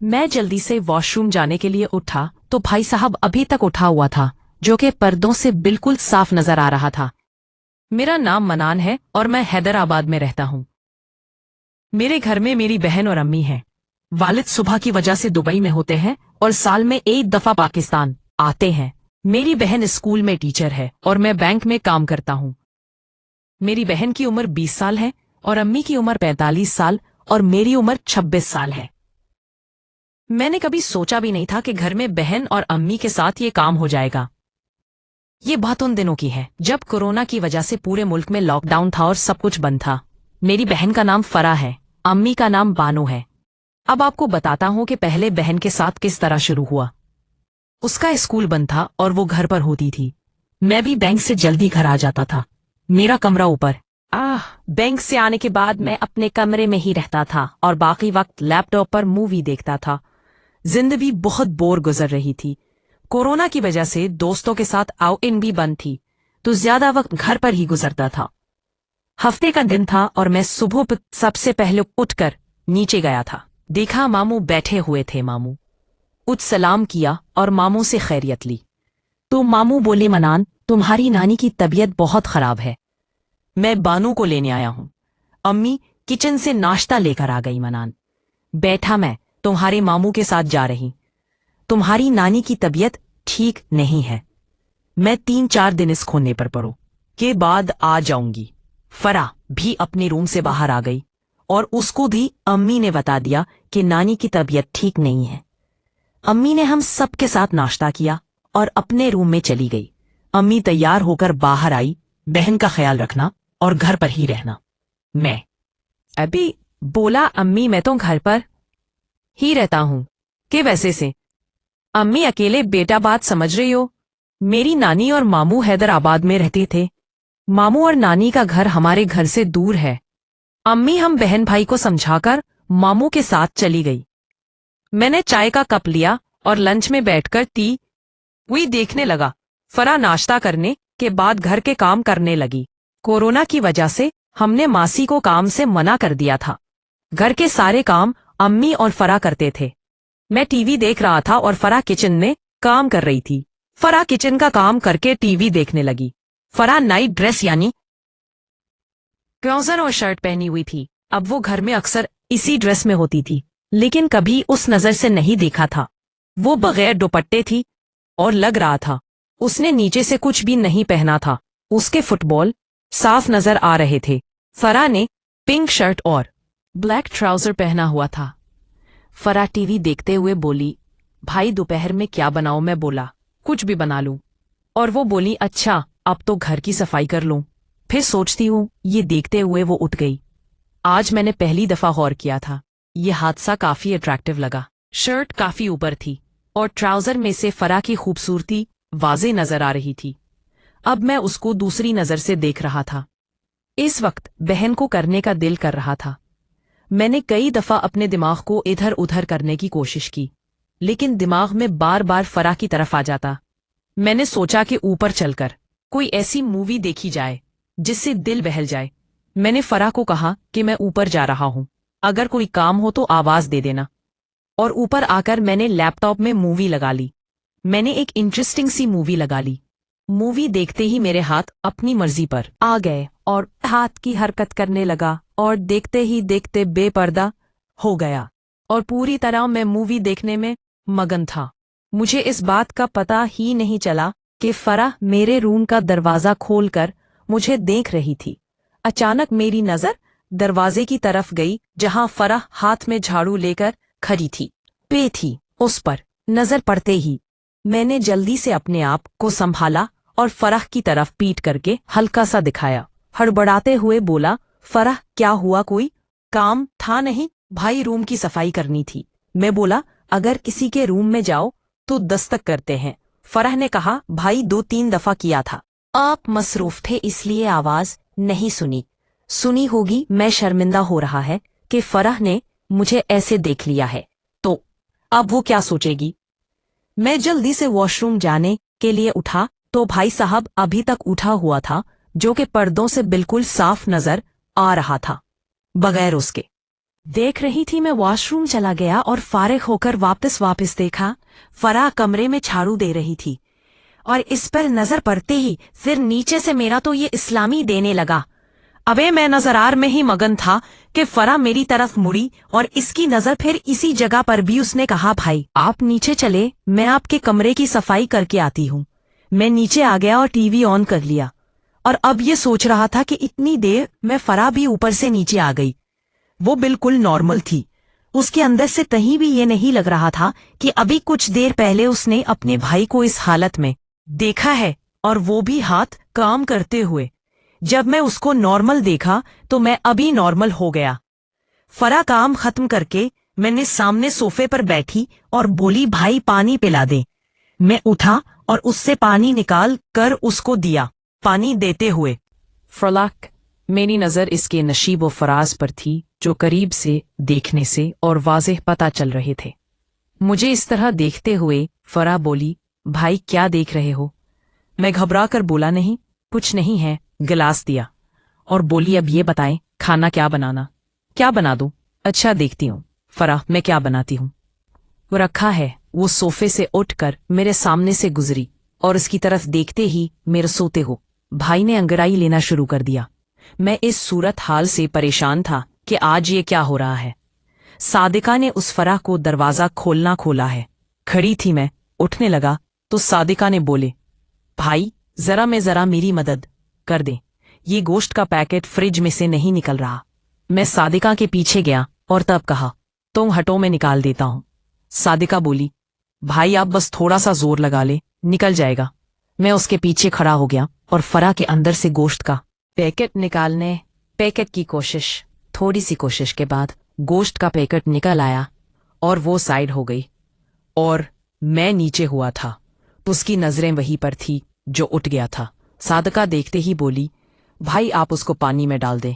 मैं जल्दी से वॉशरूम जाने के लिए उठा तो भाई साहब अभी तक उठा हुआ था, जो कि पर्दों से बिल्कुल साफ नजर आ रहा था। मेरा नाम मनान है और मैं हैदराबाद में रहता हूँ। मेरे घर में मेरी बहन और अम्मी हैं। वालिद सुबह की वजह से दुबई में होते हैं और साल में एक दफा पाकिस्तान आते हैं। मेरी बहन स्कूल में टीचर है और मैं बैंक में काम करता हूँ। मेरी बहन की उम्र 20 साल है और अम्मी की उम्र 45 साल और मेरी उम्र 26 साल है। मैंने कभी सोचा भी नहीं था कि घर में बहन और अम्मी के साथ ये काम हो जाएगा। ये बात उन दिनों की है जब कोरोना की वजह से पूरे मुल्क में लॉकडाउन था और सब कुछ बंद था। मेरी बहन का नाम फरा है, अम्मी का नाम बानो है। अब आपको बताता हूँ कि पहले बहन के साथ किस तरह शुरू हुआ। उसका स्कूल बंद था और वो घर पर होती थी। मैं भी बैंक से जल्दी घर आ जाता था। मेरा कमरा ऊपर। बैंक से आने के बाद मैं अपने कमरे में ही रहता था और बाकी वक्त लैपटॉप पर मूवी देखता था। जिंदगी बहुत बोर गुजर रही थी। कोरोना की वजह से दोस्तों के साथ आउट इन भी बंद थी, तो ज्यादा वक्त घर पर ही गुजरता था। हफ्ते का दिन था और मैं सुबह सबसे पहले उठकर नीचे गया था। देखा मामू बैठे हुए थे। मामू कुछ सलाम किया और मामू से खैरियत ली। तो मामू बोले, मनान, तुम्हारी नानी की तबीयत बहुत खराब है, मैं बानू को लेने आया हूं। अम्मी किचन से नाश्ता लेकर आ गई। मनान, बैठा, मैं तुम्हारे मामू के साथ जा रही। तुम्हारी नानी की तबीयत ठीक नहीं है। मैं 3-4 दिन इस खोने पर पड़ो के बाद आ जाऊंगी। फरा भी अपने रूम से बाहर आ गई और उसको भी अम्मी ने बता दिया कि नानी की तबीयत ठीक नहीं है। अम्मी ने हम सब के साथ नाश्ता किया और अपने रूम में चली गई। अम्मी तैयार होकर बाहर आई, बहन का ख्याल रखना और घर पर ही रहना। मैं अभी बोला, अम्मी मैं तो घर पर ही रहता हूं। कि वैसे से अम्मी अकेले बेटा, बात समझ रही हो? मेरी नानी और मामू हैदराबाद में रहते थे। मामू और नानी का घर हमारे घर से दूर है। अम्मी हम बहन भाई को समझाकर मामू के साथ चली गई। मैंने चाय का कप लिया और लंच में बैठकर टीवी देखने लगा। फरा नाश्ता करने के बाद घर के काम करने लगी। कोरोना की वजह से हमने मासी को काम से मना कर दिया था। घर के सारे काम अम्मी और फरा करते थे। मैं टीवी देख रहा था और फरा किचन में काम कर रही थी। फरा किचन का काम करके टीवी देखने लगी। फरा नाइट ड्रेस यानी ट्राउजर और शर्ट पहनी हुई थी। अब वो घर में अक्सर इसी ड्रेस में होती थी, लेकिन कभी उस नजर से नहीं देखा था। वो बगैर दुपट्टे थी और लग रहा था उसने नीचे से कुछ भी नहीं पहना था। उसके फुटबॉल साफ नजर आ रहे थे। फरा ने पिंक शर्ट और ब्लैक ट्राउजर पहना हुआ था। फरा टीवी देखते हुए बोली, भाई दोपहर में क्या बनाऊं? मैं बोला, कुछ भी बना लूं। और वो बोली, अच्छा अब तो घर की सफाई कर लूं, फिर सोचती हूं। ये देखते हुए वो उठ गई। आज मैंने पहली दफा गौर किया था। ये हादसा काफी अट्रैक्टिव लगा। शर्ट काफी ऊपर थी और ट्राउजर में से फरा की खूबसूरती वाज़े नजर आ रही थी। अब मैं उसको दूसरी नजर से देख रहा था। इस वक्त बहन को करने का दिल कर रहा था। मैंने कई दफा अपने दिमाग को इधर उधर करने की कोशिश की, लेकिन दिमाग में बार बार फरा की तरफ आ जाता। मैंने सोचा कि ऊपर चलकर कोई ऐसी मूवी देखी जाए जिससे दिल बहल जाए। मैंने फरा को कहा कि मैं ऊपर जा रहा हूं, अगर कोई काम हो तो आवाज दे देना। और ऊपर आकर मैंने लैपटॉप में मूवी लगा ली। मैंने एक इंटरेस्टिंग सी मूवी लगा ली। मूवी देखते ही मेरे हाथ अपनी मर्जी पर आ गए और हाथ की हरकत करने लगा और देखते ही देखते बेपर्दा हो गया और पूरी तरह मैं मूवी देखने में मगन था। मुझे इस बात का पता ही नहीं चला कि फरा मेरे रूम का दरवाजा खोलकर मुझे देख रही थी। अचानक मेरी नजर दरवाजे की तरफ गई जहां फरा हाथ में झाड़ू लेकर खड़ी थी। पे थी। उस पर नजर पड़ते ही मैंने जल्दी से अपने आप को संभाला और फराह की तरफ पीट करके हल्का सा दिखाया। हड़बड़ाते हुए बोला, फराह क्या हुआ, कोई काम था? नहीं भाई, रूम की सफाई करनी थी। मैं बोला, अगर किसी के रूम में जाओ तो दस्तक करते हैं। फराह ने कहा, भाई 2-3 दफा किया था, आप मसरूफ थे इसलिए आवाज नहीं सुनी। सुनी होगी। मैं शर्मिंदा हो रहा है कि फराह ने मुझे ऐसे देख लिया है, तो अब वो क्या सोचेगी। मैं जल्दी से वॉशरूम जाने के लिए उठा तो भाई साहब अभी तक उठा हुआ था, जो कि पर्दों से बिल्कुल साफ नजर आ रहा था बगैर उसके। देख रही थी मैं वॉशरूम चला गया और फारिग होकर वापस देखा। फराह कमरे में झाड़ू दे रही थी और इस पर नजर पड़ते ही फिर नीचे से मेरा तो ये इस्लामी देने लगा। अबे मैं नजरार में ही मगन था कि फराह मेरी तरफ मुड़ी और इसकी नजर फिर इसी जगह पर भी। उसने कहा, भाई आप नीचे चले, मैं आपके कमरे की सफाई करके आती हूँ। मैं नीचे आ गया और टीवी ऑन कर लिया और अब ये सोच रहा था कि इतनी देर में फराह भी ऊपर से नीचे आ गई। वो बिल्कुल नॉर्मल थी। उसके अंदर से कहीं भी ये नहीं लग रहा था कि अभी कुछ देर पहले उसने अपने भाई को इस हालत में देखा है, और वो भी हाथ काम करते हुए। जब मैं उसको नॉर्मल देखा तो मैं अभी नॉर्मल हो गया। फराह काम खत्म करके मैंने सामने सोफे पर बैठी और बोली, भाई पानी पिला दे। मैं उठा और उससे पानी निकाल कर उसको दिया। पानी देते हुए, फलाक, मेरी नजर इसके नशीब व फराज पर थी जो करीब से देखने से और वाज़ेह पता चल रहे थे। मुझे इस तरह देखते हुए फराह बोली, भाई क्या देख रहे हो? मैं घबरा कर बोला, नहीं कुछ नहीं है। गिलास दिया और बोली, अब ये बताएं खाना क्या बनाना? क्या बना दूं? अच्छा देखती हूँ फराह, मैं क्या बनाती हूँ। वो रखा है। वो सोफे से उठकर मेरे सामने से गुजरी और उसकी तरफ देखते ही मेरे सोते हो भाई ने अंगड़ाई लेना शुरू कर दिया। मैं इस सूरत हाल से परेशान था कि आज ये क्या हो रहा है। सादिका ने उस फराह को दरवाजा खोला है। खड़ी थी मैं, उठने लगा तो सादिका ने बोले, भाई जरा मेरी मदद कर दे, ये गोश्त का पैकेट फ्रिज में से नहीं निकल रहा। मैं सादिका के पीछे गया और तब कहा, तुम हटो मैं निकाल देता हूं। सादिका बोली, भाई आप बस थोड़ा सा जोर लगा ले, निकल जाएगा। मैं उसके पीछे खड़ा हो गया और फराह के अंदर से गोश्त का पैकेट निकालने की कोशिश। थोड़ी सी कोशिश के बाद गोश्त का पैकेट निकल आया और वो साइड हो गई और मैं नीचे हुआ था। उसकी नजरें वहीं पर थी जो उठ गया था। सादिका देखते ही बोली, भाई आप उसको पानी में डाल दें।